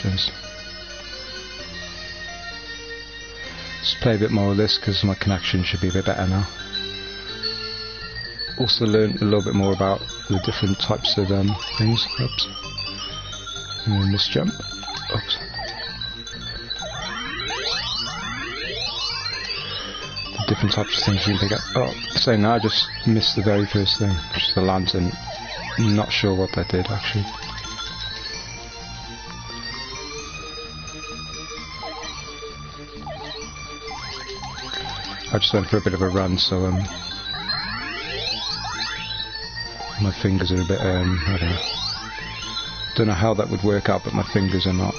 instructions. Just play a bit more of this because my connection should be a bit better now. Also learned a little bit more about the different types of things. Oops. And then this jump. Oops. The different types of things you can pick up. Oh, saying that, I just missed the very first thing, which is the lantern. I'm not sure what that did actually. I just went for a bit of a run, so my fingers are a bit I don't know how that would work out, but my fingers are not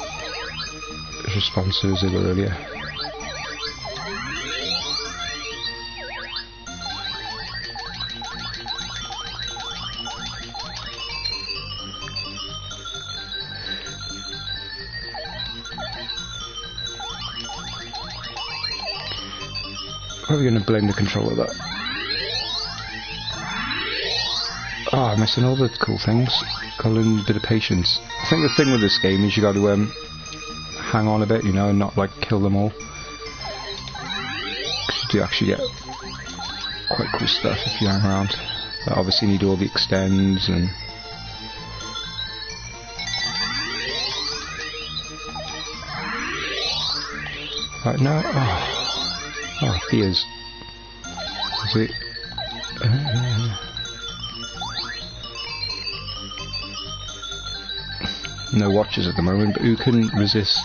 as responsive as they were earlier. Probably going to blame the controller of that. Oh, I'm missing all the cool things. Got a little bit of patience. I think the thing with this game is you got to hang on a bit, you know, and not like kill them all. Because you do actually get quite cool stuff if you hang around. But obviously you need all the extends and... Right now, oh, fears. Is it? No watches at the moment, but who can resist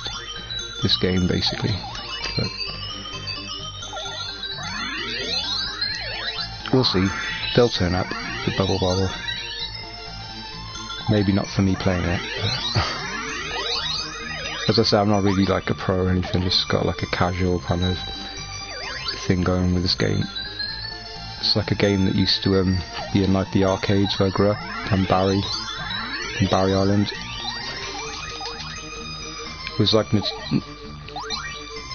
this game basically? So, we'll see. They'll turn up, the Bobble. Maybe not for me playing it. As I say, I'm not really like a pro or anything, just got like a casual kind of thing going with this game. It's like a game that used to be in like the arcades where I grew up, in Barry Island. It was like it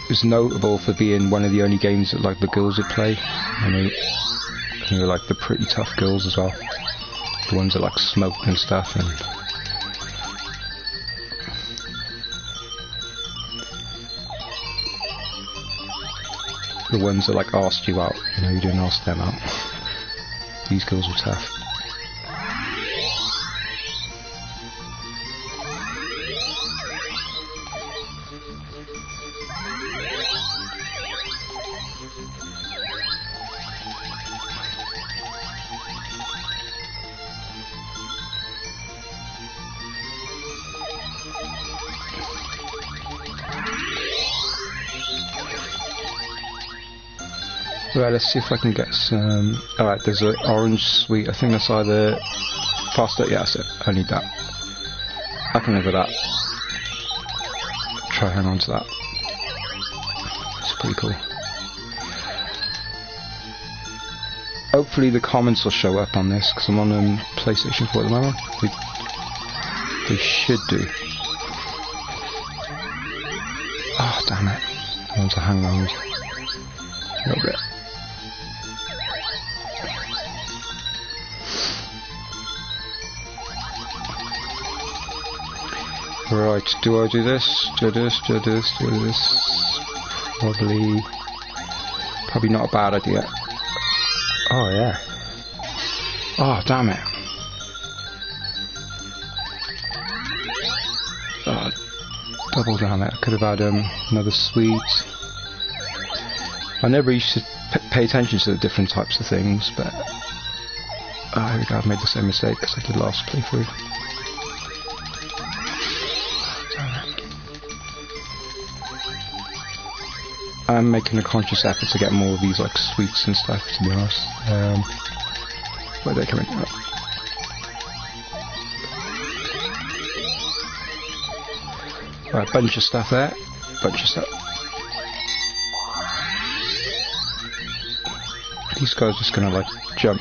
was notable for being one of the only games that like the girls would play, and they were like the pretty tough girls as well, the ones that like smoked and stuff, and the ones that like asked you out, you know, you didn't ask them out. These girls were tough. Right, let's see if I can get some... Alright, there's an orange sweet. I think that's either pasta. Yeah, that's it. I need that. I can live with that. Try hang on to that. It's pretty cool. Hopefully the comments will show up on this, because I'm on PlayStation 4 at the moment. They should do. Oh, damn it. I want to hang around a little bit. Right, do I do this? Do this? Probably not a bad idea. Oh yeah. Oh damn it. Oh, double damn it. I could have had another sweet. I never used to pay attention to the different types of things, but here we go, I've made the same mistake as I did last playthrough. I'm making a conscious effort to get more of these like sweets and stuff, to be honest. Where are they coming from? Right, bunch of stuff there. Bunch of stuff. These guys are just gonna like jump.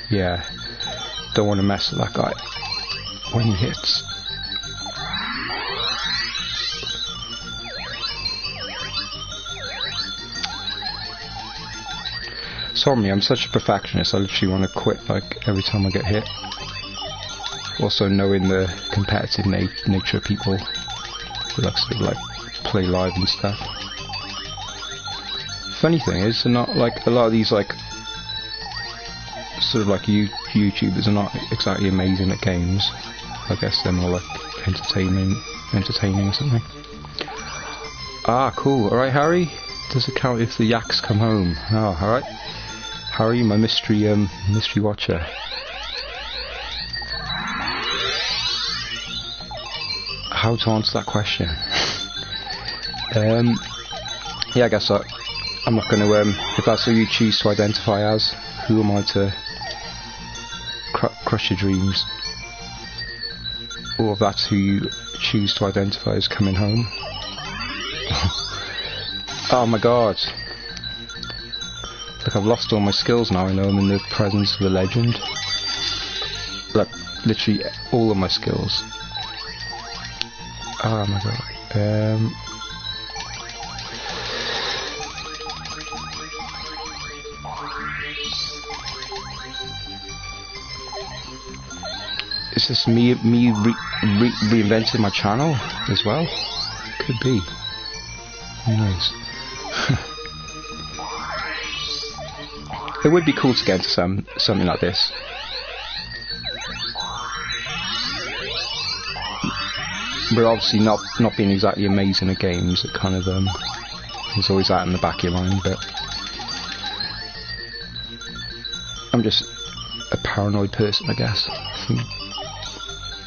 Yeah. Don't want to mess with that guy when he hits. told me I'm such a perfectionist, I literally want to quit like every time I get hit. Also knowing the competitive nature of people who like sort of like play live and stuff. Funny thing is, they're not like a lot of these like sort of like YouTubers are not exactly amazing at games. I guess they're more like entertaining or something. Ah, cool. Alright, Harry. Does it count if the yaks come home? Oh, alright. Harry, my mystery watcher. How to answer that question? Yeah, I guess I'm not going to, if that's who you choose to identify as, who am I to crush your dreams? Or if that's who you choose to identify as coming home. Oh my god. Like I've lost all my skills now, I know I'm in the presence of a legend. Like, literally all of my skills. Oh my god. Is this me reinventing my channel as well? Could be. Who knows? It would be cool to get into something like this. But obviously not being exactly amazing at games, it kind of is always out in the back of your mind, but I'm just a paranoid person, I guess. I think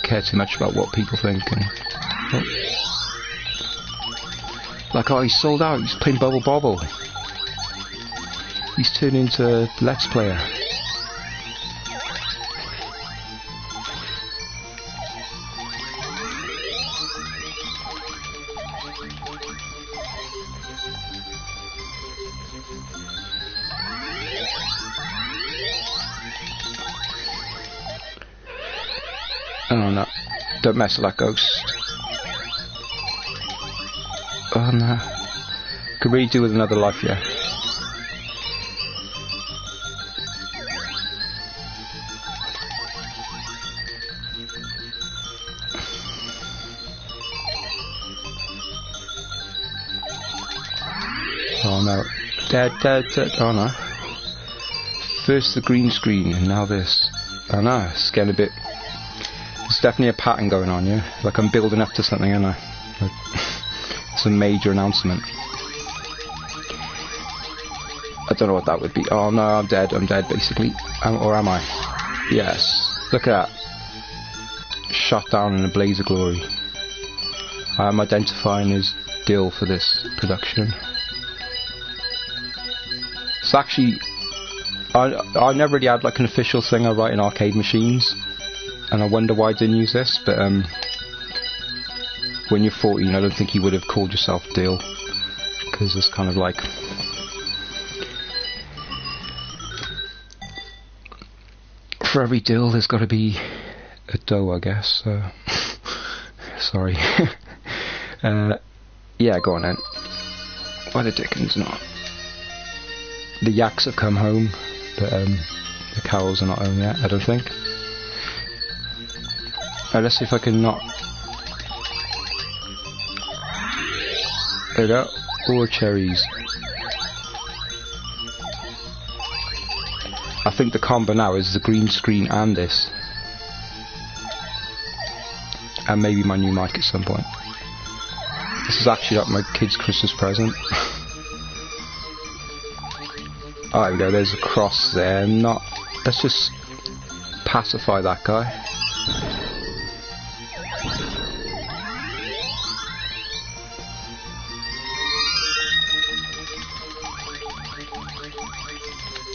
care too much about what people think and like, oh, he's sold out, he's playing BOBBLE. He's turned into a Let's Player. Oh no, don't mess with that ghost. Oh no, could really do with another life, yeah. Oh no, dead, oh no. First the green screen and now this. Oh no, it's getting a bit... There's definitely a pattern going on, yeah? Like I'm building up to something, aren't I? Like, it's a major announcement. I don't know what that would be. Oh no, I'm dead basically. Or am I? Yes. Look at that. Shot down in a blaze of glory. I'm identifying as Dill for this production. It's actually... I never really had like an official thing I write in arcade machines. And I wonder why I didn't use this, but when you're 14, I don't think you would have called yourself Dill, because it's kind of like for every Dill there's got to be a doe, I guess. Sorry. Yeah, go on then. Why the dickens not? The yaks have come home, but the cows are not home yet, I don't think. Let's see if I can not... There we go. Or cherries. I think the combo now is the green screen and this. And maybe my new mic at some point. This is actually like my kid's Christmas present. Oh, there we go. There's a cross there. Not... Let's just pacify that guy.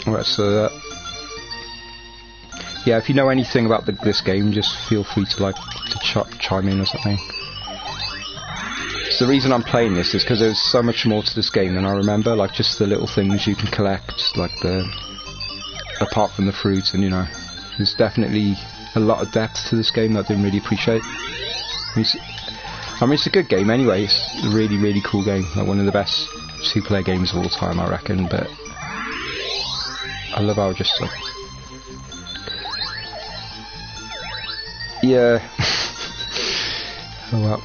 Alright, so yeah, if you know anything about this game, just feel free to chime in or something. So the reason I'm playing this is because there's so much more to this game than I remember, like just the little things you can collect, like apart from the fruits, and you know, there's definitely a lot of depth to this game that I didn't really appreciate. I mean, it's a good game anyway, it's a really, really cool game, like one of the best two-player games of all time, I reckon, but I love how just like, yeah. Oh well.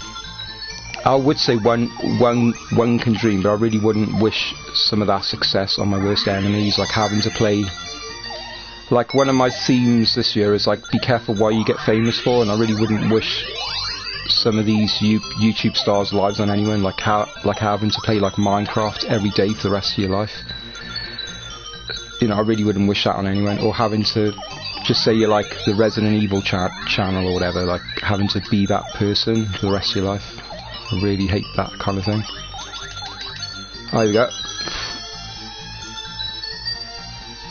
I would say one can dream, but I really wouldn't wish some of that success on my worst enemies, like having to play. Like one of my themes this year is like, be careful what you get famous for, and I really wouldn't wish some of these YouTube stars' lives on anyone, like having to play like Minecraft every day for the rest of your life. You know, I really wouldn't wish that on anyone, or having to just say you're like the Resident Evil channel or whatever, like having to be that person for the rest of your life. I really hate that kind of thing. Oh, there we go.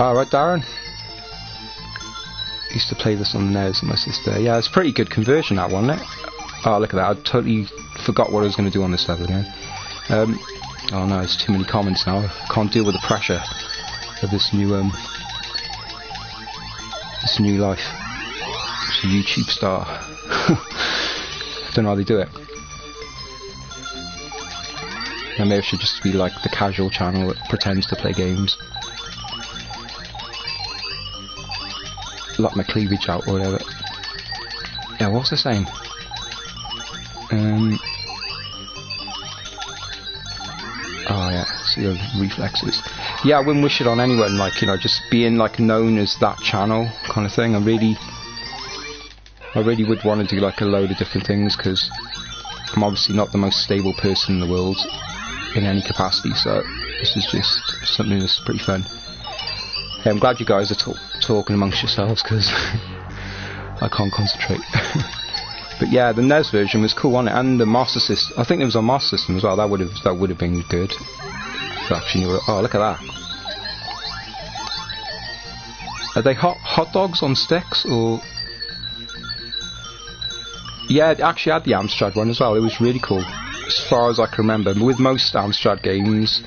Alright, Darren. Used to play this on the NES with my sister. Yeah, it's a pretty good conversion, that one, isn't it? Oh, look at that. I totally forgot what I was going to do on this level again. Oh no, there's too many comments now. I can't deal with the pressure of this new life. It's a YouTube star. Don't know how they do it. Maybe I should just be like the casual channel that pretends to play games. Lock my cleavage out or whatever. Yeah, what was I saying? Oh yeah, see those reflexes. Yeah, I wouldn't wish it on anyone, like, you know, just being like known as that channel kind of thing. I really would want to do like a load of different things, because I'm obviously not the most stable person in the world in any capacity, so this is just something that's pretty fun. Hey, I'm glad you guys are talking amongst yourselves, because I can't concentrate. But yeah, the NES version was cool, wasn't it? And the Master System, I think it was on Master System as well. That would have been good. If I actually knew it. Oh, look at that. Are they hot dogs on sticks, or? Yeah, it actually had the Amstrad one as well. It was really cool, as far as I can remember. With most Amstrad games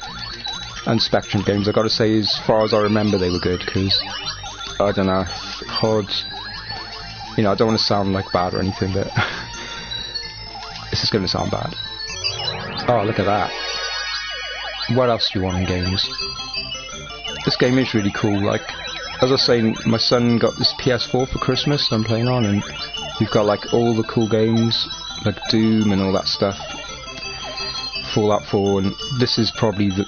and Spectrum games, I've got to say, as far as I remember, they were good, because I don't know, hard. You know, I don't want to sound like bad or anything, but this is going to sound bad. Oh, look at that. What else do you want in games? This game is really cool. Like, as I was saying, my son got this PS4 for Christmas I'm playing on, and we've got like all the cool games, like Doom and all that stuff, Fallout 4, and this is probably the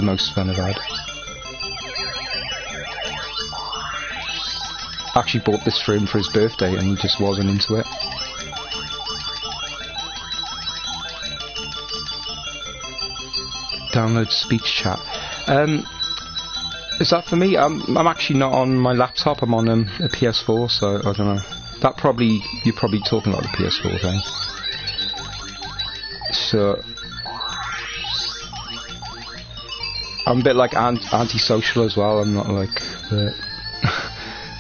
most fun I've had. Actually bought this for him for his birthday, and he just wasn't into it. Download speech chat. Is that for me? I'm actually not on my laptop. I'm on a PS4, so I don't know. That probably, you're probably talking about the PS4 thing. So I'm a bit like antisocial as well. I'm not like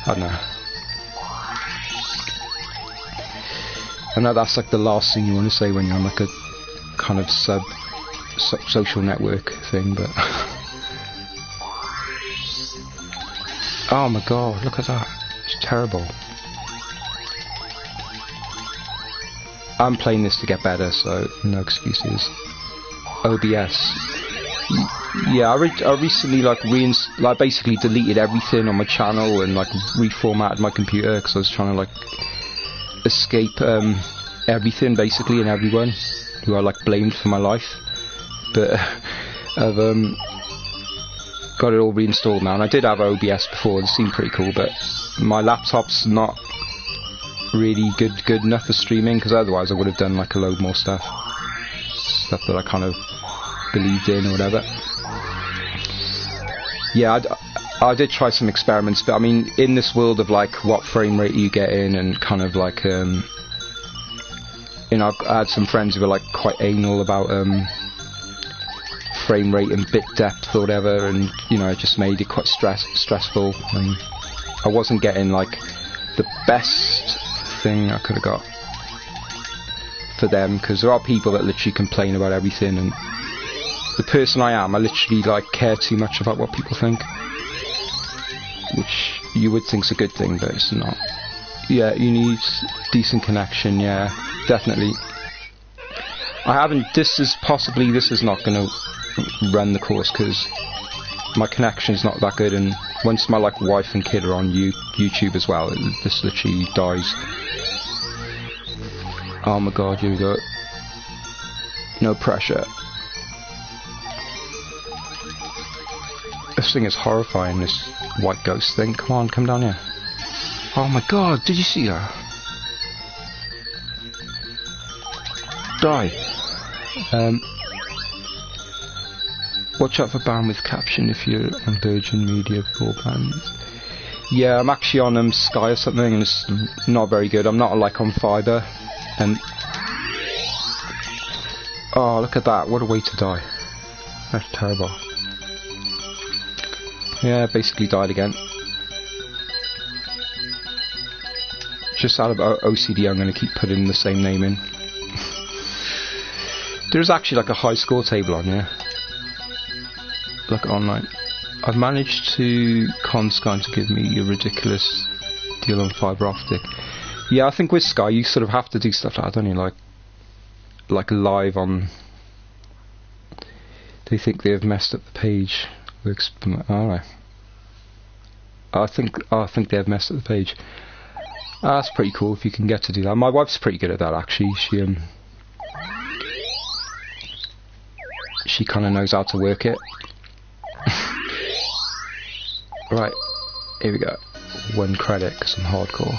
I don't know. I know that's like the last thing you want to say when you're on like a kind of social network thing, but oh my god, look at that. It's terrible. I'm playing this to get better, so no excuses. OBS. Yeah, I recently like basically deleted everything on my channel and like reformatted my computer, because I was trying to like escape everything basically and everyone who I like blamed for my life. But I've got it all reinstalled now, and I did have OBS before. It seemed pretty cool, but my laptop's not really good enough for streaming, because otherwise I would have done like a load more stuff that I kind of believed in or whatever. Yeah, I did try some experiments, but I mean, in this world of like what frame rate you get in, and kind of like you know, I had some friends who were like quite anal about frame rate and bit depth or whatever, and you know, it just made it quite stressful, and I wasn't getting like the best thing I could have got for them, because there are people that literally complain about everything, and the person I am, I literally like care too much about what people think, which you would think's a good thing, but it's not. Yeah, you need decent connection. Yeah, definitely. I haven't. This is not going to run the course, because my connection's not that good, and once my like wife and kid are on YouTube as well, it just literally dies. Oh my god, here we go. No pressure. This thing is horrifying, this white ghost thing. Come on, come down here. Oh my god, did you see that? Die. Watch out for bandwidth caption if you're on Virgin Media broadband. Yeah, I'm actually on Sky or something, and it's not very good. I'm not like on fibre, and oh, look at that! What a way to die. That's terrible. Yeah, basically died again. Just out of OCD, I'm going to keep putting the same name in. There's actually like a high score table on here. Look online. I've managed to con Sky to give me a ridiculous deal on fibre optic. Yeah, I think with Sky you sort of have to do stuff like that, don't you? Like live on. They think they have messed up the page. Alright. I think they have messed up the page. That's pretty cool if you can get to do that. My wife's pretty good at that actually. She kind of knows how to work it. Right, here we go. 1 credit because I'm hardcore.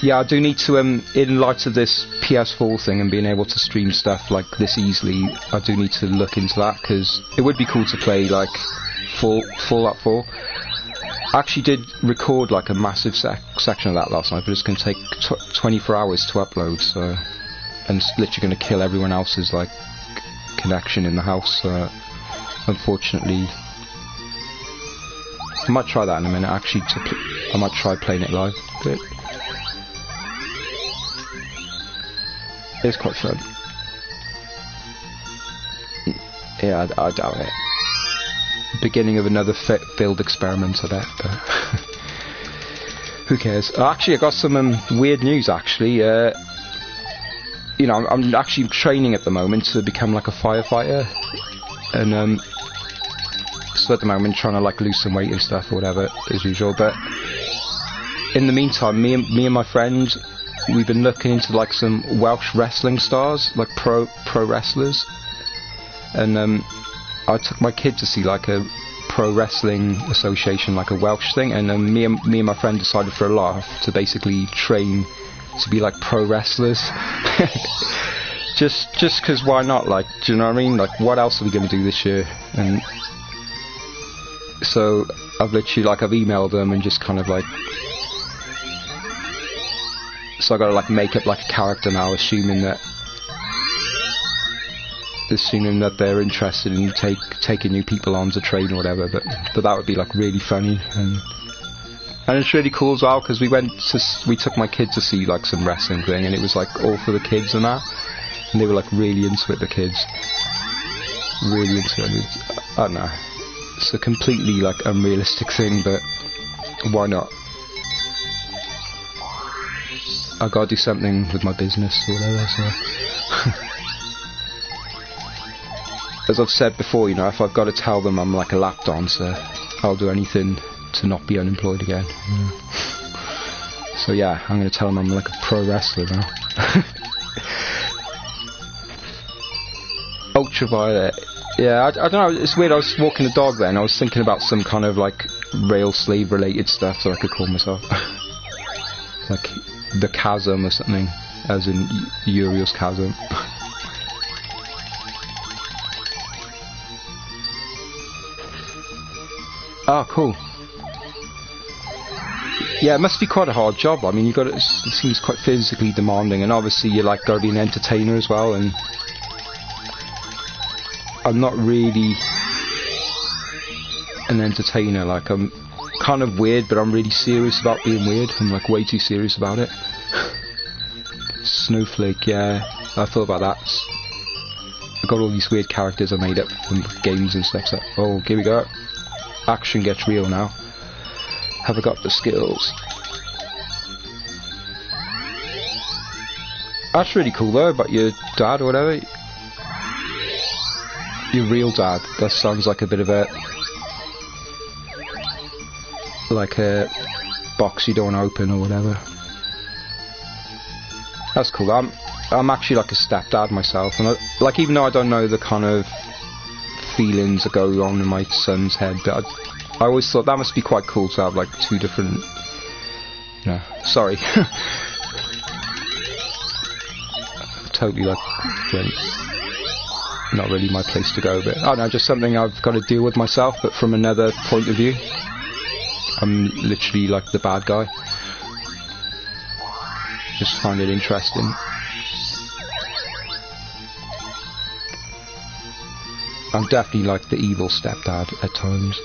Yeah, I do need to, in light of this PS4 thing and being able to stream stuff like this easily, I do need to look into that, because it would be cool to play like Fallout 4. I actually did record like a massive section of that last night, but it's going to take 24 hours to upload, so, and it's literally going to kill everyone else's like connection in the house. So unfortunately, I might try that in a minute. Actually, I might try playing it live. But it's quite fun. Yeah, I doubt it. Beginning of another failed experiment, I bet. But who cares? Actually, I got some weird news. Actually, you know, I'm actually training at the moment to become like a firefighter, and so at the moment trying to like lose some weight and stuff or whatever as usual. But in the meantime, me and my friend, we've been looking into like some Welsh wrestling stars, like pro wrestlers, and I took my kid to see like a pro wrestling association, like a Welsh thing, and me and my friend decided for a laugh to basically train to be like pro wrestlers. just because why not? Like, do you know what I mean? Like, what else are we going to do this year? And so I've emailed them and just kind of like, so I got to like make up like a character now, assuming that they're interested in taking new people on to train or whatever. But that would be like really funny, and it's really cool as well, because we took my kid to see like some wrestling thing, and it was like all for the kids and that, and they were like really into it, the kids, really into it. I don't know, it's a completely like unrealistic thing, but why not? I gotta do something with my business or whatever, so as I've said before, you know, if I've got to tell them I'm like a lap dancer, I'll do anything to not be unemployed again. So yeah, I'm going to tell them I'm like a pro wrestler now. Ultraviolet. Yeah, I don't know, it's weird. I was walking the dog then, I was thinking about some kind of like rail slave related stuff, so I could call myself like the Chasm or something, as in Uriel's Chasm. Oh, cool. Yeah, it must be quite a hard job. I mean, it seems quite physically demanding, and obviously you like got to be an entertainer as well. And I'm not really an entertainer. Like, I'm kind of weird, but I'm really serious about being weird. I'm like way too serious about it. Snowflake, yeah, I thought about that. I got all these weird characters I made up from games and stuff. So, oh, here we go. Action gets real now. Have I got the skills? That's really cool though, about your dad or whatever. Your real dad. That sounds like a bit of a... like a box you don't want to open or whatever. That's cool. I'm actually like a stepdad myself, and like, even though I don't know the kind of feelings that go on in my son's head, but I always thought that must be quite cool to have like two different, you know, sorry. Totally like, not really my place to go, but I don't know, just something I've got to deal with myself, but from another point of view. I'm literally like the bad guy. Just find it interesting. I'm definitely like the evil stepdad at times.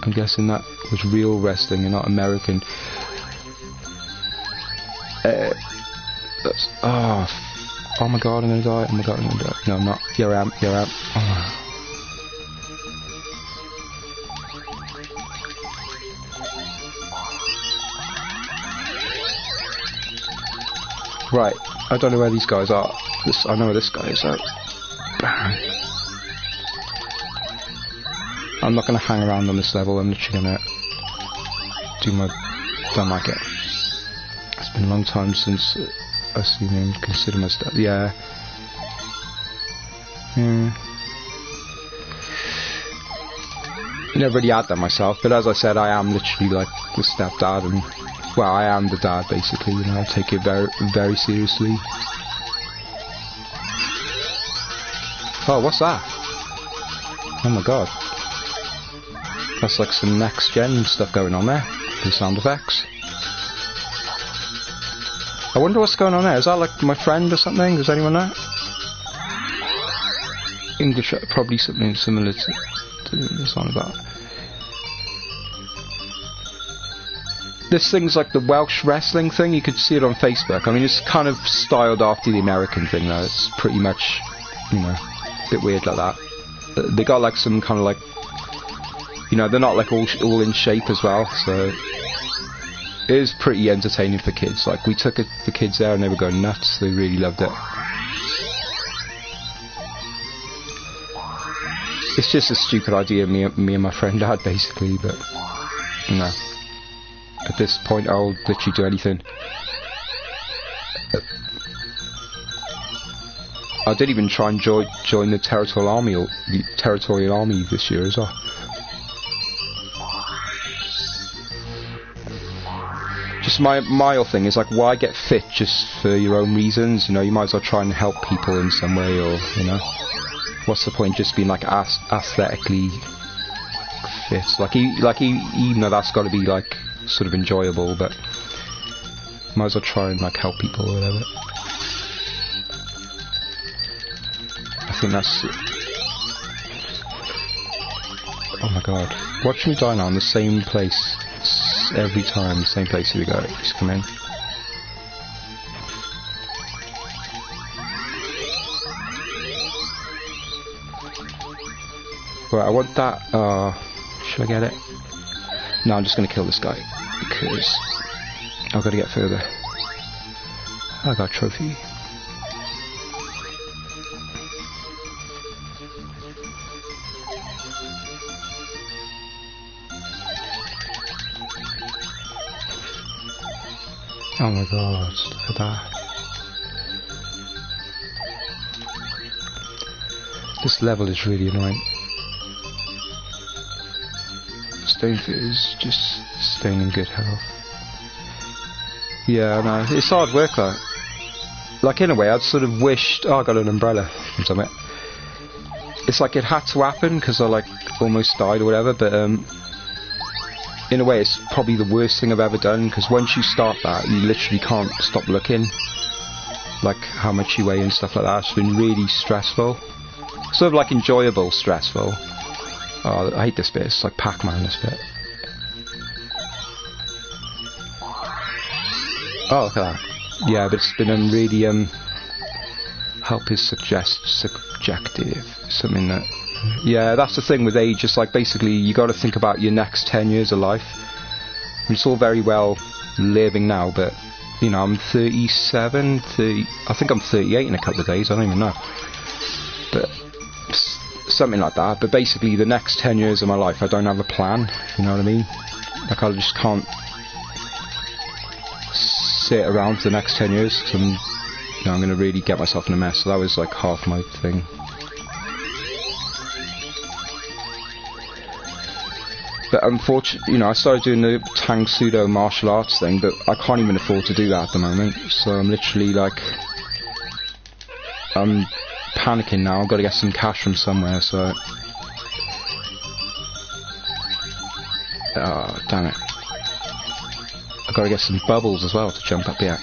I'm guessing that was real wrestling and not American. Oh my god, I'm gonna die. Oh my god, I'm gonna die. No, I'm not. Here I am. Oh. Right, I don't know where these guys are. I know where this guy is. I'm not going to hang around on this level. I'm literally going to do my... don't like it. It's been a long time since I've seen him consider my stuff. Yeah. Never really had that myself, but as I said, I am literally like the stepdad, and well, I am the dad basically, you know. I take it very, very seriously. Oh, what's that? Oh my god. That's like some next gen stuff going on there. The sound effects. I wonder what's going on there. Is that like my friend or something? Does anyone know? English, probably something similar to the song about. This thing's like the Welsh wrestling thing. You could see it on Facebook. I mean, it's kind of styled after the American thing though. It's pretty much, you know, a bit weird like that. They got like some kind of like, you know, they're not like all in shape as well, so it is pretty entertaining for kids. Like, we took it for kids there and they were going nuts. They really loved it. It's just a stupid idea me and my friend had basically, but you know, at this point I'll literally do anything. I did even try and join the territorial army this year as well. Just my whole thing is like, why get fit just for your own reasons? You know, you might as well try and help people in some way, or you know, what's the point just being like aesthetically fit? Like even though that's got to be like sort of enjoyable, but might as well try and like help people or whatever. I think that's it. Oh my god, watch me die now in the same place every time. The same place. Here we go, just come in. Right, I want that. Should I get it? No, I'm just going to kill this guy because I've got to get further. I got a trophy. Oh my god, look at that. This level is really annoying. Staying fit is just staying in good health. Yeah, I know. It's hard work though. Like in a way, I'd sort of wished... Oh, I got an umbrella from somewhere. It's like it had to happen because I like almost died or whatever, but in a way it's probably the worst thing I've ever done, because once you start that, you literally can't stop looking. Like how much you weigh and stuff like that. It's been really stressful. Sort of like enjoyable stressful. Oh, I hate this bit. It's like Pac-Man, this bit. Oh, look at that. Yeah, but it's been really help is subjective. Something that... Yeah, that's the thing with age. It's like basically you got to think about your next 10 years of life. And it's all very well living now, but you know, I'm 37, 30... I think I'm 38 in a couple of days. I don't even know. But something like that. But basically, the next 10 years of my life, I don't have a plan. You know what I mean? Like, I just can't sit around for the next 10 years, because I'm going to really get myself in a mess. So that was like half my thing. But unfortunately, I started doing the Tang Sudo martial arts thing, but I can't even afford to do that at the moment. So I'm literally like, I'm panicking now. I've got to get some cash from somewhere, so... Oh, damn it. I've got to get some bubbles as well to jump up here.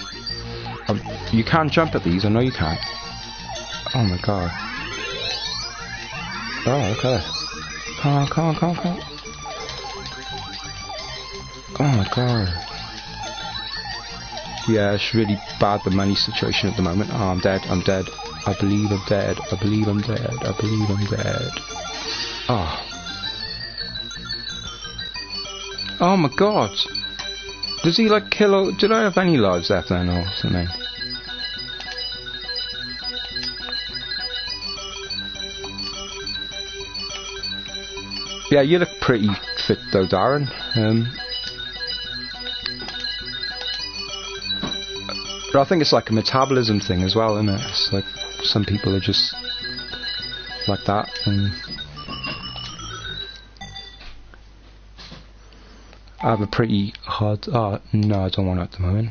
You can jump at these, I know you can. Oh my god. Oh, okay. Come on. Oh my god. Yeah, it's really bad, the money situation at the moment. Oh, I'm dead. I believe I'm dead. Oh. Oh my god. Does he like kill or... Did I have any lives left then or something? Yeah, you look pretty fit though, Darren. But I think it's like a metabolism thing as well, isn't it? It's like some people are just like that. And I have a pretty hard... Oh, no, I don't want it at the moment.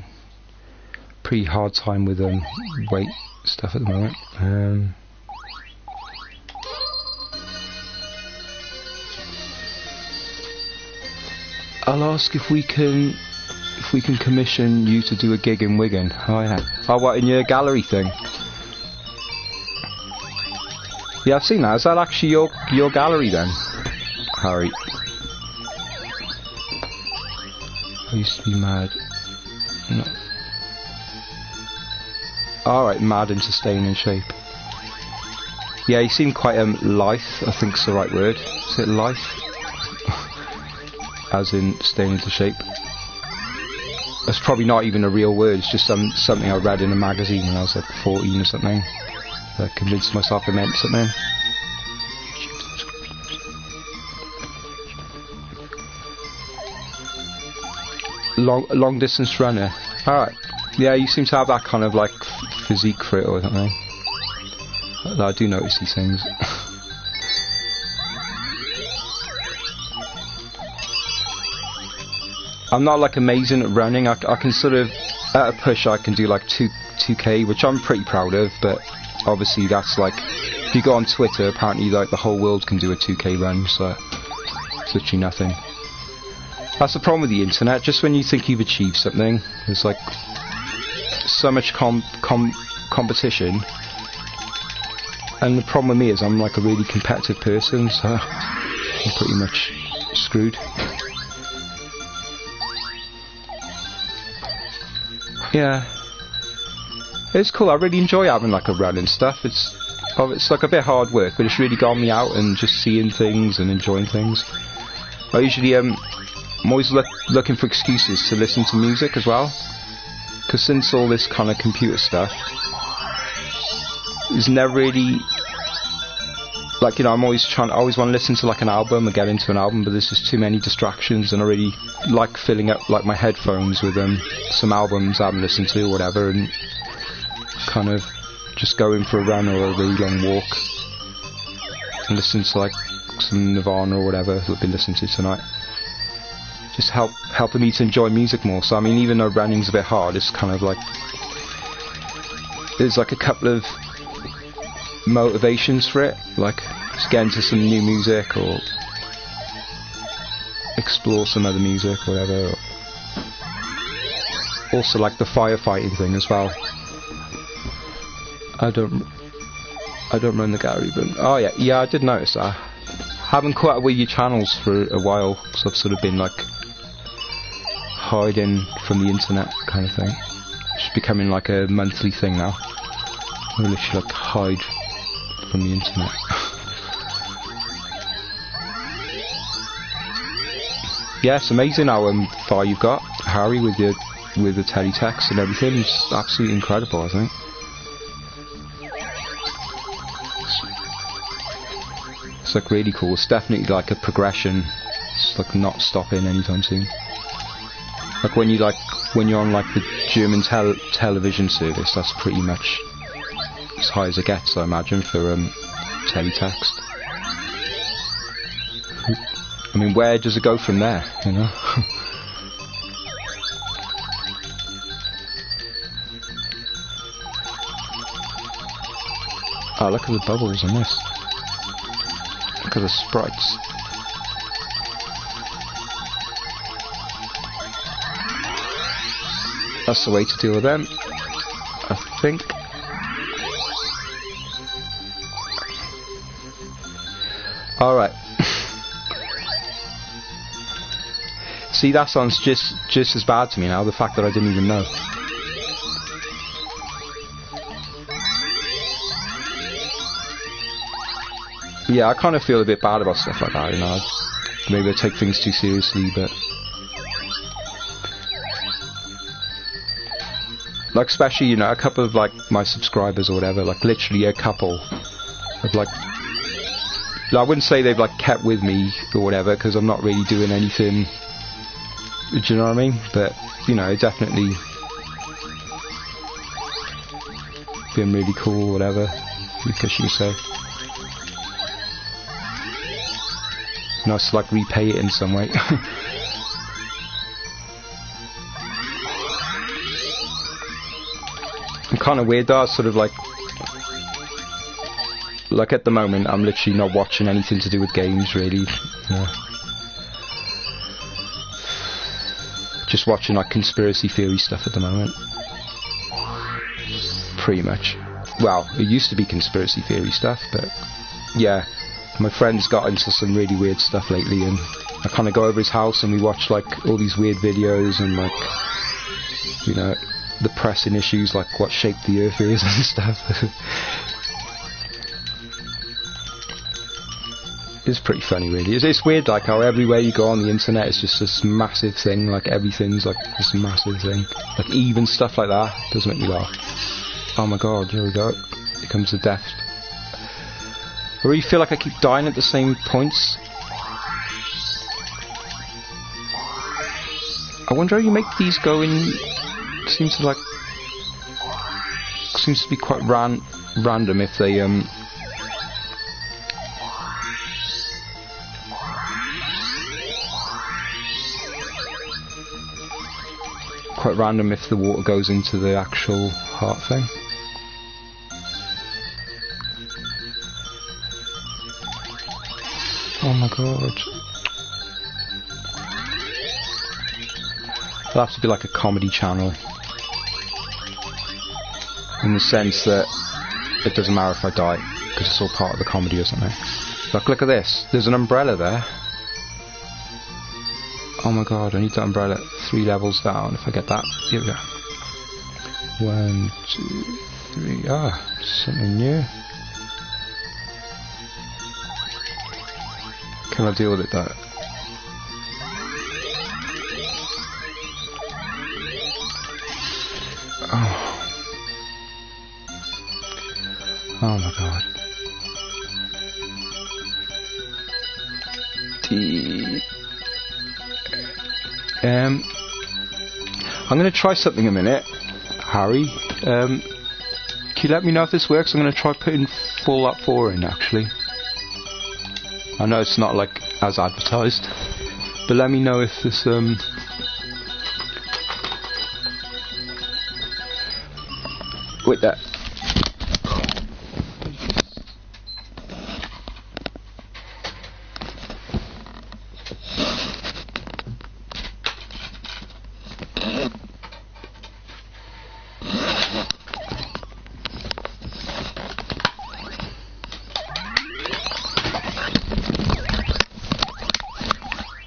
Pretty hard time with weight stuff at the moment. I'll ask if we can commission you to do a gig in Wigan. Oh yeah. Oh, what, in your gallery thing? Yeah, I've seen that. Is that actually your gallery then, Harry? I used to be mad. No. Alright, mad into staying in shape. Yeah, you seem quite lithe, I think's the right word. Is it lithe? As in staying into shape. That's probably not even a real word, it's just something I read in a magazine when I was like 14 or something. I convinced myself it meant something. Long distance runner. Alright. Yeah, you seem to have that kind of like physique for it or something. I do notice these things. I'm not like amazing at running. I can sort of, at a push I can do like 2k, which I'm pretty proud of, but obviously that's like, if you go on Twitter, apparently like the whole world can do a 2k run, so it's literally nothing. That's the problem with the internet, just when you think you've achieved something, there's like so much competition, and the problem with me is I'm like a really competitive person, so I'm pretty much screwed. Yeah, it's cool. I really enjoy having like a run and stuff. It's like a bit hard work, but it's really got me out and just seeing things and enjoying things. I usually I'm always looking for excuses to listen to music as well, because since all this kind of computer stuff is never really like, I always want to listen to like an album or get into an album, but there's just too many distractions, and I really like filling up like my headphones with some albums I haven't listened to or whatever, and kind of just going for a run or a really long walk and listen to like some Nirvana or whatever that I've been listening to tonight. Just helping me to enjoy music more. So I mean, even though running's a bit hard, it's kind of like there's like a couple of motivations for it, like just get into some new music or explore some other music or whatever. Also like the firefighting thing as well. I don't run the gallery, but oh yeah, I did notice that. Haven't caught up with your channels for a while, because I've sort of been like hiding from the internet kind of thing. It's becoming like a monthly thing now. I literally like hide from the internet. Yeah, it's amazing how far you've got, Harry, with the teletext and everything. It's absolutely incredible, I think. like really cool. It's definitely like a progression. It's like not stopping anytime soon. Like when you're on like the German television service, that's pretty much as high as it gets, I imagine, for teletext. I mean, where does it go from there, you know? Oh, look at the bubbles on this. Look at the sprites. That's the way to deal with them, I think. Alright. See, that sounds just as bad to me now, the fact that I didn't even know. Yeah, I kind of feel a bit bad about stuff like that, you know. Maybe I take things too seriously, but... like, especially, you know, a couple of, like, my subscribers or whatever, like, literally a couple of, like... I wouldn't say they've, like, kept with me or whatever, because I'm not really doing anything... do you know what I mean? But, you know, definitely... been really cool or whatever, I guess you could say. Nice to, like, repay it in some way. I'm kind of weird though, sort of like at the moment I'm literally not watching anything to do with games really. Yeah. Just watching like conspiracy theory stuff at the moment. Pretty much. Well, it used to be conspiracy theory stuff, but yeah, my friend's got into some really weird stuff lately, and I kind of go over his house and we watch like all these weird videos and like, you know, the pressing issues like what shape the earth is and stuff. It's pretty funny really. It's weird like how everywhere you go on the internet it's just this massive thing, like everything's like this massive thing, like even stuff like that does make me laugh. Oh my god, here we go, here comes the death. I really feel like I keep dying at the same points. I wonder how you make these go in. Seems to be quite random if they quite random if the water goes into the actual heart thing. Oh my god. It'll have to be like a comedy channel. In the sense that it doesn't matter if I die, because it's all part of the comedy or something. Look at this. There's an umbrella there. Oh my god, I need that umbrella 3 levels down if I get that. Here we go. 1, 2, 3. Ah, something new. Can I deal with it though? Oh. Oh my god. I'm going to try something a minute, Harry. Can you let me know if this works? I'm going to try putting Fallout 4 in actually. I know it's not like as advertised, but let me know if this wait there.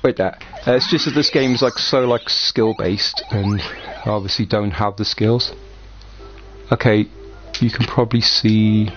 Wait that. It's just that this game is like so like skill based, and I obviously don't have the skills. Okay, you can probably see